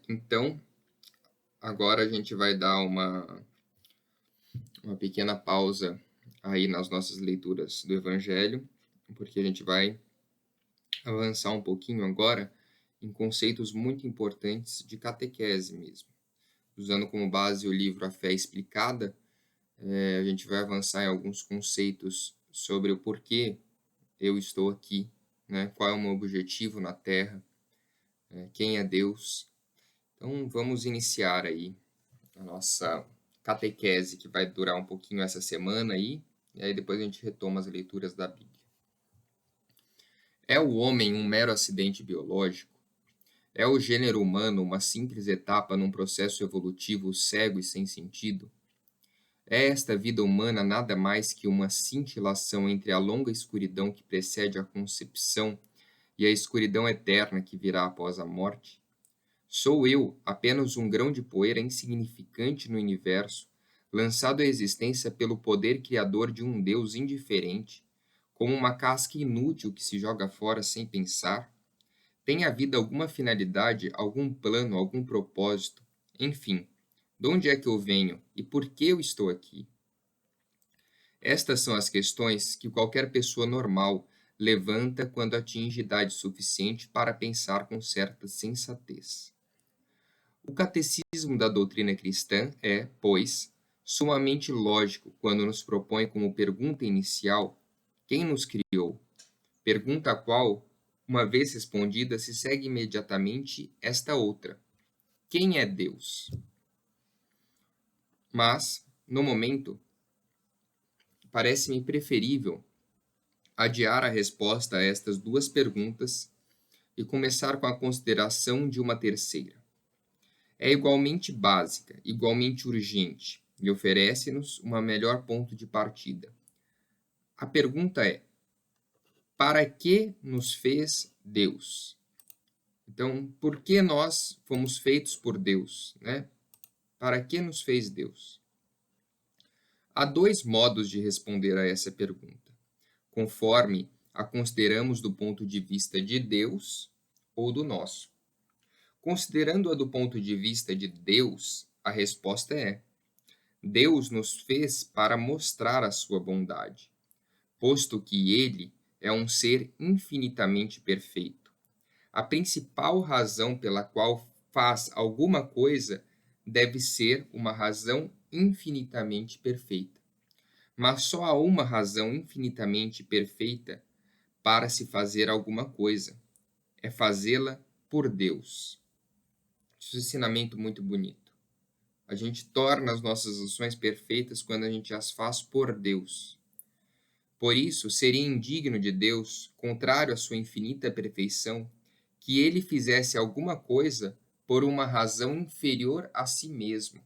Então, agora a gente vai dar uma pequena pausa aí nas nossas leituras do Evangelho, porque a gente vai avançar um pouquinho agora em conceitos muito importantes de catequese mesmo. Usando como base o livro A Fé Explicada, a gente vai avançar em alguns conceitos sobre o porquê eu estou aqui, né? Qual é o meu objetivo na Terra, quem é Deus. Então, vamos iniciar aí a nossa catequese, que vai durar um pouquinho essa semana aí, e aí depois a gente retoma as leituras da Bíblia. É o homem um mero acidente biológico? É o gênero humano uma simples etapa num processo evolutivo cego e sem sentido? É esta vida humana nada mais que uma cintilação entre a longa escuridão que precede a concepção e a escuridão eterna que virá após a morte? Sou eu apenas um grão de poeira insignificante no universo, lançado à existência pelo poder criador de um Deus indiferente, como uma casca inútil que se joga fora sem pensar? Tem a vida alguma finalidade, algum plano, algum propósito? Enfim, de onde é que eu venho e por que eu estou aqui? Estas são as questões que qualquer pessoa normal levanta quando atinge idade suficiente para pensar com certa sensatez. O catecismo da doutrina cristã é, pois, sumamente lógico quando nos propõe como pergunta inicial quem nos criou, pergunta a qual, uma vez respondida, se segue imediatamente esta outra: quem é Deus? Mas, no momento, parece-me preferível adiar a resposta a estas duas perguntas e começar com a consideração de uma terceira. É igualmente básica, igualmente urgente, e oferece-nos um melhor ponto de partida. A pergunta é: para que nos fez Deus? Então, por que nós fomos feitos por Deus, né? Para que nos fez Deus? Há dois modos de responder a essa pergunta, conforme a consideramos do ponto de vista de Deus ou do nosso. Considerando-a do ponto de vista de Deus, a resposta é: Deus nos fez para mostrar a sua bondade, posto que ele é um ser infinitamente perfeito. A principal razão pela qual faz alguma coisa deve ser uma razão infinitamente perfeita. Mas só há uma razão infinitamente perfeita para se fazer alguma coisa: é fazê-la por Deus. Isso é um ensinamento muito bonito. A gente torna as nossas ações perfeitas quando a gente as faz por Deus. Por isso, seria indigno de Deus, contrário à sua infinita perfeição, que ele fizesse alguma coisa por uma razão inferior a si mesmo.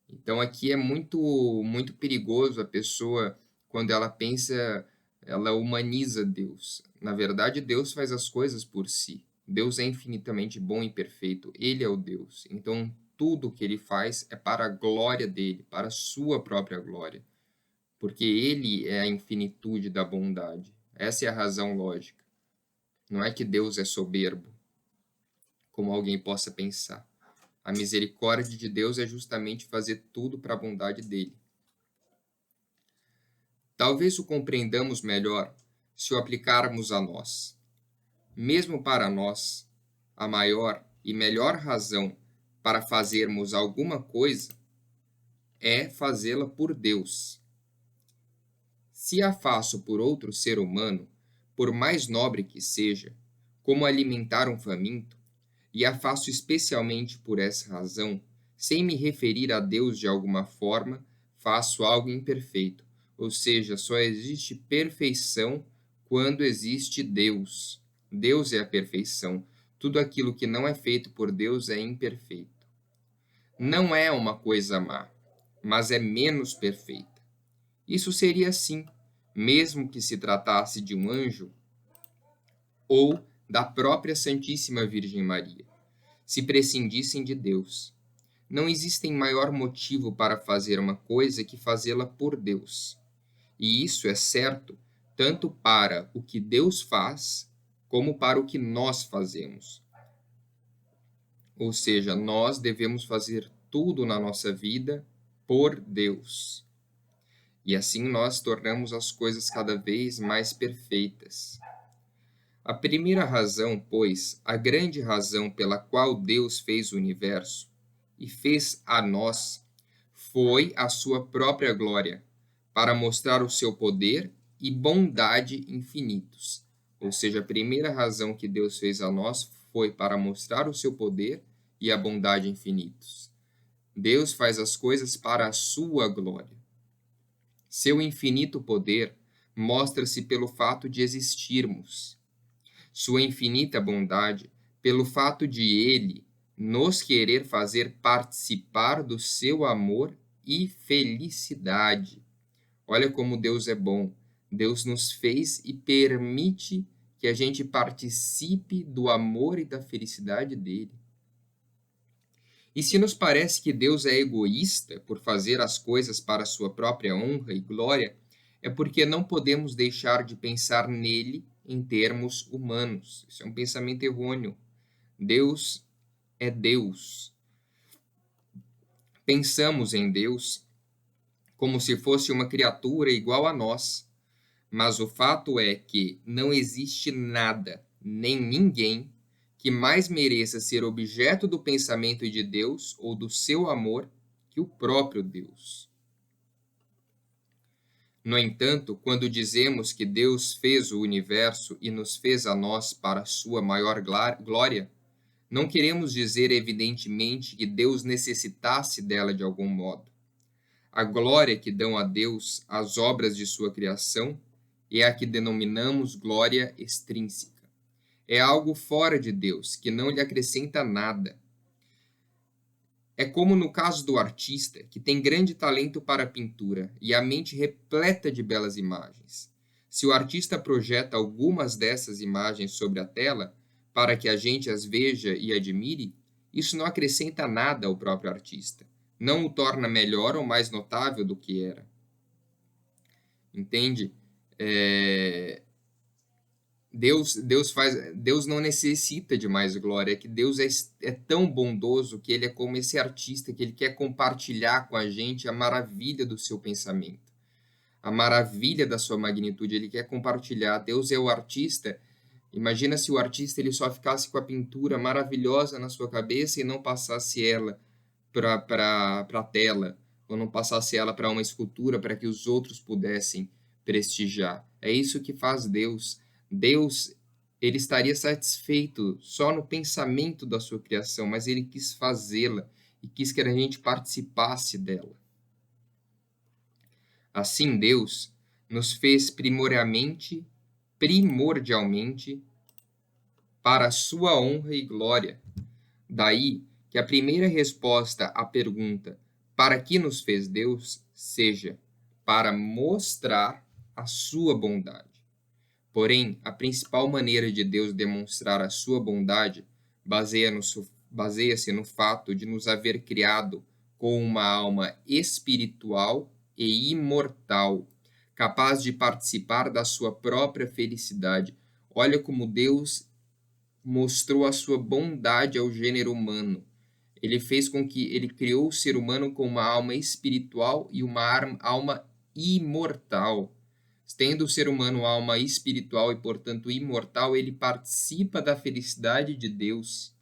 Então, aqui é muito perigoso a pessoa, quando ela pensa, ela humaniza Deus. Na verdade, Deus faz as coisas por si. Deus é infinitamente bom e perfeito. Ele é o Deus. Então, tudo que ele faz é para a glória dele, para a sua própria glória. Porque ele é a infinitude da bondade. Essa é a razão lógica. Não é que Deus é soberbo, como alguém possa pensar. A misericórdia de Deus é justamente fazer tudo para a bondade dele. Talvez o compreendamos melhor se o aplicarmos a nós. Mesmo para nós, a maior e melhor razão para fazermos alguma coisa é fazê-la por Deus. Se a faço por outro ser humano, por mais nobre que seja, como alimentar um faminto, e a faço especialmente por essa razão, sem me referir a Deus de alguma forma, faço algo imperfeito, ou seja, só existe perfeição quando existe Deus. Deus é a perfeição. Tudo aquilo que não é feito por Deus é imperfeito. Não é uma coisa má, mas é menos perfeita. Isso seria assim, mesmo que se tratasse de um anjo ou da própria Santíssima Virgem Maria, se prescindissem de Deus. Não existe maior motivo para fazer uma coisa que fazê-la por Deus. E isso é certo tanto para o que Deus faz, como para o que nós fazemos. Ou seja, nós devemos fazer tudo na nossa vida por Deus. E assim nós tornamos as coisas cada vez mais perfeitas. A primeira razão, pois, a grande razão pela qual Deus fez o universo e fez a nós, foi a sua própria glória, para mostrar o seu poder e bondade infinitos. Ou seja, a primeira razão que Deus fez a nós foi para mostrar o seu poder e a bondade infinitos. Deus faz as coisas para a sua glória. Seu infinito poder mostra-se pelo fato de existirmos. Sua infinita bondade, pelo fato de Ele nos querer fazer participar do seu amor e felicidade. Olha como Deus é bom. Deus nos fez e permite que a gente participe do amor e da felicidade dele. E se nos parece que Deus é egoísta por fazer as coisas para sua própria honra e glória, é porque não podemos deixar de pensar nele em termos humanos. Isso é um pensamento errôneo. Deus é Deus. Pensamos em Deus como se fosse uma criatura igual a nós, mas o fato é que não existe nada, nem ninguém, que mais mereça ser objeto do pensamento de Deus ou do seu amor que o próprio Deus. No entanto, quando dizemos que Deus fez o universo e nos fez a nós para a sua maior glória, não queremos dizer evidentemente que Deus necessitasse dela de algum modo. A glória que dão a Deus as obras de sua criação é a que denominamos glória extrínseca. É algo fora de Deus, que não lhe acrescenta nada. É como no caso do artista, que tem grande talento para a pintura e a mente repleta de belas imagens. Se o artista projeta algumas dessas imagens sobre a tela, para que a gente as veja e admire, isso não acrescenta nada ao próprio artista. Não o torna melhor ou mais notável do que era. Entende? Deus não necessita de mais glória, é que Deus é tão bondoso que ele é como esse artista, que ele quer compartilhar com a gente a maravilha do seu pensamento, a maravilha da sua magnitude, ele quer compartilhar. Deus é o artista. Imagina se o artista ele só ficasse com a pintura maravilhosa na sua cabeça e não passasse ela para a tela, ou não passasse ela para uma escultura para que os outros pudessem prestigiar. É isso que faz Deus. Deus, ele estaria satisfeito só no pensamento da sua criação, mas ele quis fazê-la e quis que a gente participasse dela. Assim, Deus nos fez primordialmente para a sua honra e glória. Daí que a primeira resposta à pergunta para que nos fez Deus seja para mostrar a sua bondade. Porém, a principal maneira de Deus demonstrar a sua bondade baseia-se no fato de nos haver criado com uma alma espiritual e imortal, capaz de participar da sua própria felicidade. Olha como Deus mostrou a sua bondade ao gênero humano. Ele criou o ser humano com uma alma espiritual e uma alma imortal. Tendo o ser humano alma espiritual e, portanto, imortal, ele participa da felicidade de Deus.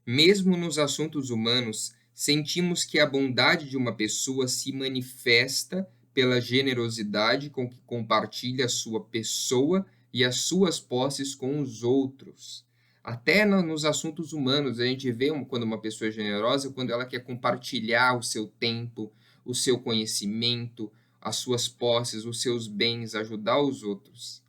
Mesmo nos assuntos humanos, sentimos que a bondade de uma pessoa se manifesta pela generosidade com que compartilha a sua pessoa e as suas posses com os outros. Até nos assuntos humanos, a gente vê quando uma pessoa é generosa, quando ela quer compartilhar o seu tempo, o seu conhecimento, as suas posses, os seus bens, ajudar os outros.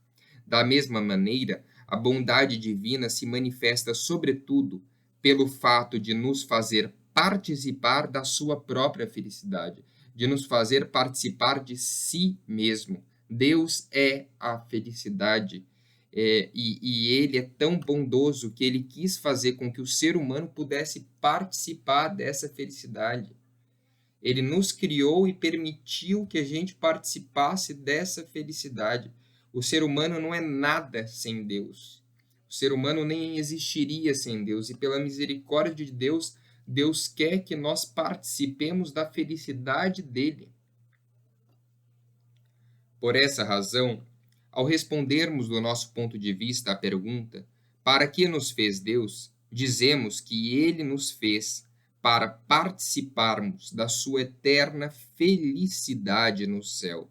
Da mesma maneira, a bondade divina se manifesta, sobretudo, pelo fato de nos fazer participar da sua própria felicidade, de nos fazer participar de si mesmo. Deus é a felicidade. E ele é tão bondoso que ele quis fazer com que o ser humano pudesse participar dessa felicidade. Ele nos criou e permitiu que a gente participasse dessa felicidade. O ser humano não é nada sem Deus. O ser humano nem existiria sem Deus, e pela misericórdia de Deus, Deus quer que nós participemos da felicidade dele. Por essa razão, ao respondermos do nosso ponto de vista à pergunta, para que nos fez Deus, dizemos que ele nos fez para participarmos da sua eterna felicidade no céu.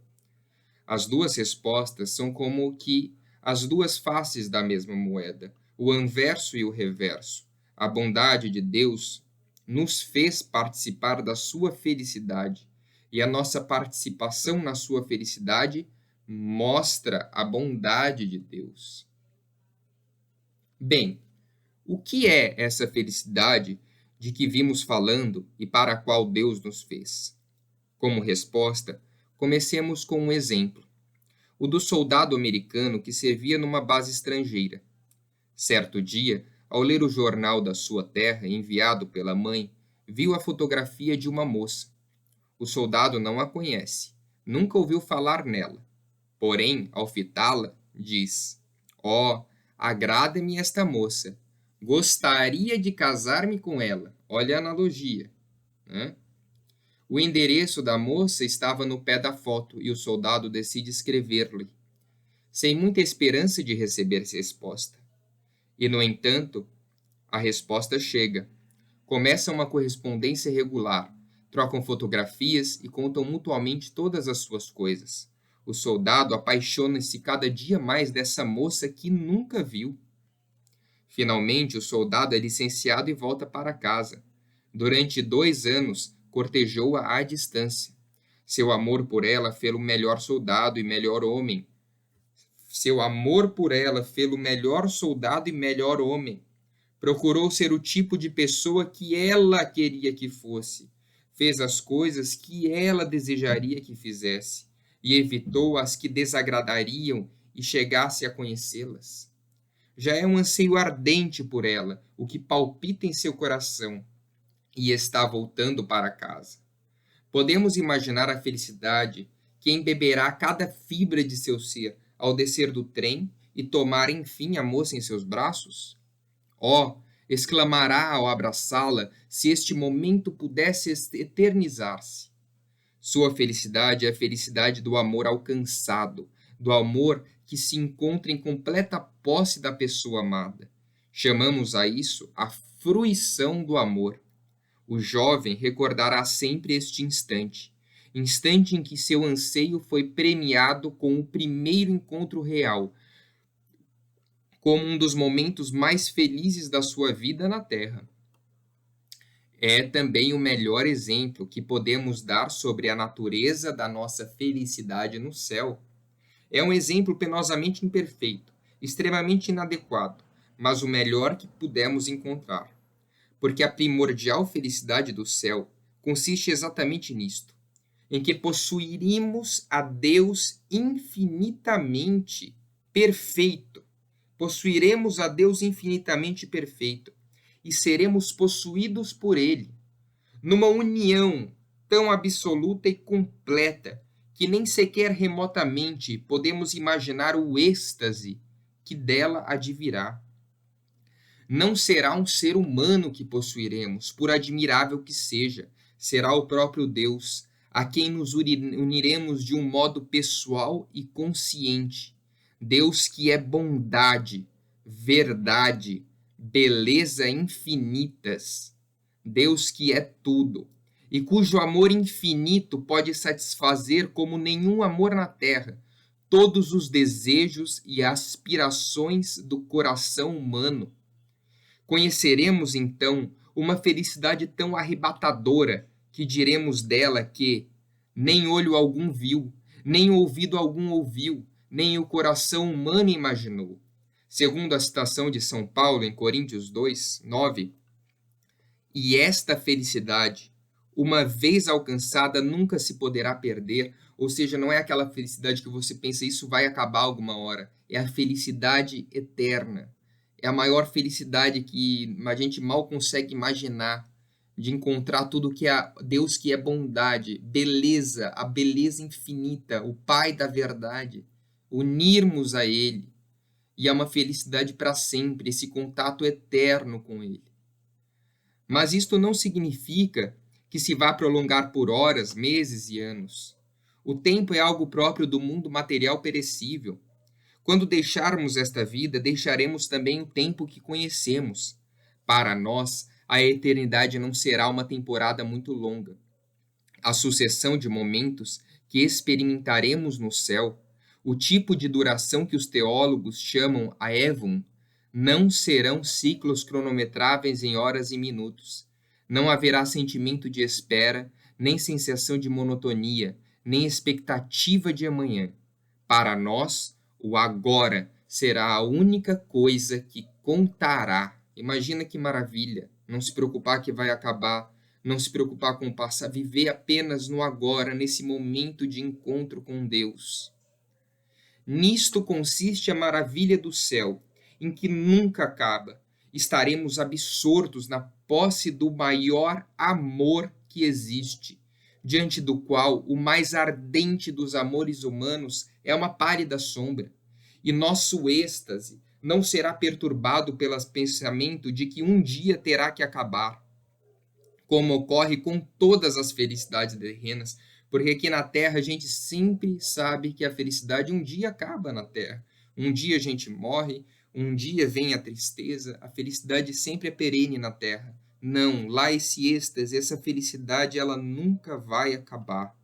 As duas respostas são como que as duas faces da mesma moeda, o anverso e o reverso. A bondade de Deus nos fez participar da sua felicidade, e a nossa participação na sua felicidade mostra a bondade de Deus. Bem, o que é essa felicidade de que vimos falando e para a qual Deus nos fez? Como resposta, comecemos com um exemplo, o do soldado americano que servia numa base estrangeira. Certo dia, ao ler o jornal da sua terra enviado pela mãe, viu a fotografia de uma moça. O soldado não a conhece, nunca ouviu falar nela. Porém, ao fitá-la, diz: "Ó, agrada-me esta moça. Gostaria de casar-me com ela." Olha a analogia, né? O endereço da moça estava no pé da foto e o soldado decide escrever-lhe, sem muita esperança de receber resposta. E, no entanto, a resposta chega. Começa uma correspondência regular, trocam fotografias e contam mutuamente todas as suas coisas. O soldado apaixona-se cada dia mais dessa moça que nunca viu. Finalmente, o soldado é licenciado e volta para casa. Durante 2 anos, cortejou-a à distância. Seu amor por ela fê-lo melhor soldado e melhor homem. Seu amor por ela fê-lo melhor soldado e melhor homem. Procurou ser o tipo de pessoa que ela queria que fosse. Fez as coisas que ela desejaria que fizesse. E evitou as que desagradariam e chegasse a conhecê-las. Já é um anseio ardente por ela, o que palpita em seu coração, e está voltando para casa. Podemos imaginar a felicidade que embeberá cada fibra de seu ser ao descer do trem e tomar, enfim, a moça em seus braços? Oh, exclamará ao abraçá-la se este momento pudesse eternizar-se. Sua felicidade é a felicidade do amor alcançado, do amor que se encontra em completa posse da pessoa amada. Chamamos a isso a fruição do amor. O jovem recordará sempre este instante, instante em que seu anseio foi premiado com o primeiro encontro real, como um dos momentos mais felizes da sua vida na Terra. É também o melhor exemplo que podemos dar sobre a natureza da nossa felicidade no céu. É um exemplo penosamente imperfeito, extremamente inadequado, mas o melhor que pudemos encontrar. Porque a primordial felicidade do céu consiste exatamente nisto, em que possuiremos a Deus infinitamente perfeito. Possuiremos a Deus infinitamente perfeito e seremos possuídos por Ele, numa união tão absoluta e completa que nem sequer remotamente podemos imaginar o êxtase que dela advirá. Não será um ser humano que possuiremos, por admirável que seja, será o próprio Deus, a quem nos uniremos de um modo pessoal e consciente. Deus que é bondade, verdade, beleza infinitas. Deus que é tudo, e cujo amor infinito pode satisfazer como nenhum amor na terra todos os desejos e aspirações do coração humano. Conheceremos, então, uma felicidade tão arrebatadora que diremos dela que nem olho algum viu, nem ouvido algum ouviu, nem o coração humano imaginou. Segundo a citação de São Paulo em Coríntios 2, 9, e esta felicidade, uma vez alcançada, nunca se poderá perder, ou seja, não é aquela felicidade que você pensa, isso vai acabar alguma hora, é a felicidade eterna. É a maior felicidade que a gente mal consegue imaginar, de encontrar tudo que é Deus que é bondade, beleza, a beleza infinita, o Pai da verdade, unirmos a Ele e é uma felicidade para sempre, esse contato eterno com Ele. Mas isto não significa que se vá prolongar por horas, meses e anos. O tempo é algo próprio do mundo material perecível. Quando deixarmos esta vida, deixaremos também o tempo que conhecemos. Para nós, a eternidade não será uma temporada muito longa. A sucessão de momentos que experimentaremos no céu, o tipo de duração que os teólogos chamam aevum, não serão ciclos cronometráveis em horas e minutos. Não haverá sentimento de espera, nem sensação de monotonia, nem expectativa de amanhã. Para nós, o agora será a única coisa que contará. Imagina que maravilha! Não se preocupar que vai acabar, não se preocupar com o passado, viver apenas no agora, nesse momento de encontro com Deus. Nisto consiste a maravilha do céu, em que nunca acaba. Estaremos absortos na posse do maior amor que existe, diante do qual o mais ardente dos amores humanos é uma pálida sombra. E nosso êxtase não será perturbado pelo pensamento de que um dia terá que acabar, como ocorre com todas as felicidades terrenas, porque aqui na Terra a gente sempre sabe que a felicidade um dia acaba na Terra. Um dia a gente morre, um dia vem a tristeza, a felicidade sempre é perene na Terra. Não, lá esse êxtase, essa felicidade, ela nunca vai acabar.